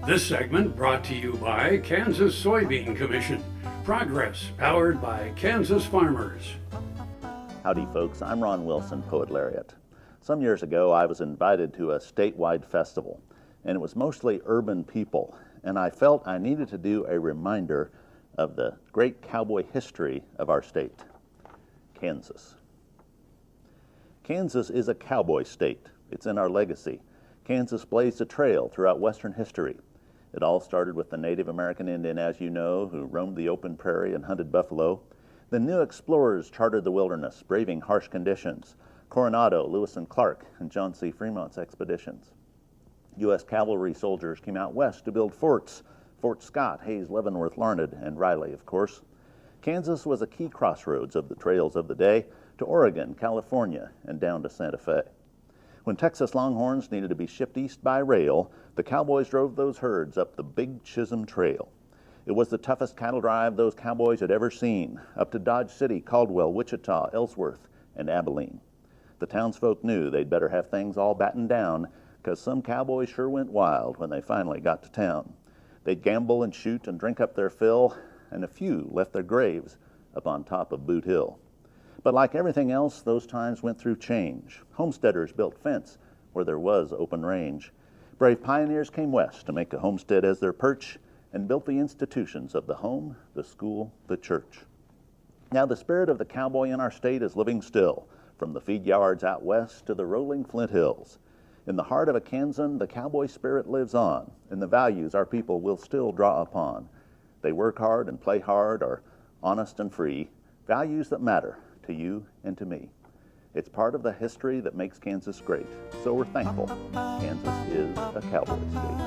This segment brought to you by Kansas Soybean Commission. Progress powered by Kansas farmers. Howdy folks, I'm Ron Wilson, Poet Laureate. Some years ago I was invited to a statewide festival, and it was mostly urban people, and I felt I needed to do a reminder of the great cowboy history of our state, Kansas. Kansas is a cowboy state. It's in our legacy. Kansas blazed a trail throughout Western history. It all started with the Native American Indian, as you know, who roamed the open prairie and hunted buffalo. The new explorers charted the wilderness, braving harsh conditions. Coronado, Lewis and Clark, and John C. Fremont's expeditions. U.S. cavalry soldiers came out west to build forts. Fort Scott, Hayes, Leavenworth, Larned, and Riley, of course. Kansas was a key crossroads of the trails of the day to Oregon, California, and down to Santa Fe. When Texas longhorns needed to be shipped east by rail, the cowboys drove those herds up the Big Chisholm Trail. It was the toughest cattle drive those cowboys had ever seen, up to Dodge City, Caldwell, Wichita, Ellsworth, and Abilene. The townsfolk knew they'd better have things all battened down, because some cowboys sure went wild when they finally got to town. They'd gamble and shoot and drink up their fill, and a few left their graves up on top of Boot Hill. But like everything else, those times went through change. Homesteaders built fence where there was open range. Brave pioneers came west to make a homestead as their perch and built the institutions of the home, the school, the church. Now the spirit of the cowboy in our state is living still, from the feed yards out west to the rolling Flint Hills. In the heart of a Kansan, the cowboy spirit lives on, and the values our people will still draw upon. They work hard and play hard, are honest and free, values that matter to you and to me. It's part of the history that makes Kansas great, so we're thankful Kansas is a cowboy state.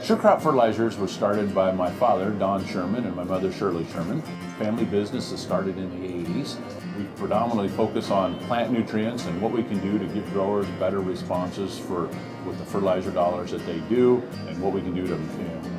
Sure Crop Fertilizers was started by my father, Don Sherman, and my mother, Shirley Sherman. Family business that started in the 80s. We predominantly focus on plant nutrients and what we can do to give growers better responses with the fertilizer dollars that they do, and what we can do to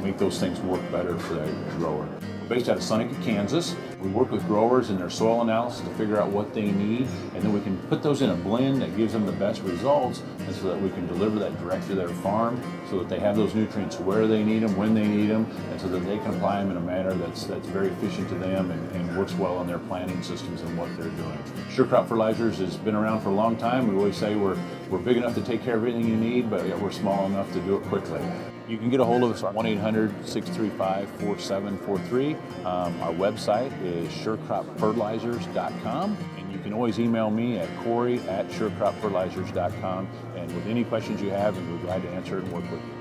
make those things work better for the grower. We're based out of Seneca, Kansas. We work with growers in their soil analysis to figure out what they need, and then we can put those in a blend that gives them the best results, and so that we can deliver that direct to their farm so that they have those nutrients where they need them, when they need them, and so that they can apply them in a manner that's very efficient to them and works well on their planting systems and what they're doing. Sure Crop Fertilizers has been around for a long time. We always say we're big enough to take care of everything you need, but we're small enough to do it quickly. You can get a hold of us at 1-800-635-4743. Our website is surecropfertilizers.com, and you can always email me at Corey@surecropfertilizers.com, and with any questions you have, we're glad to answer and work with you.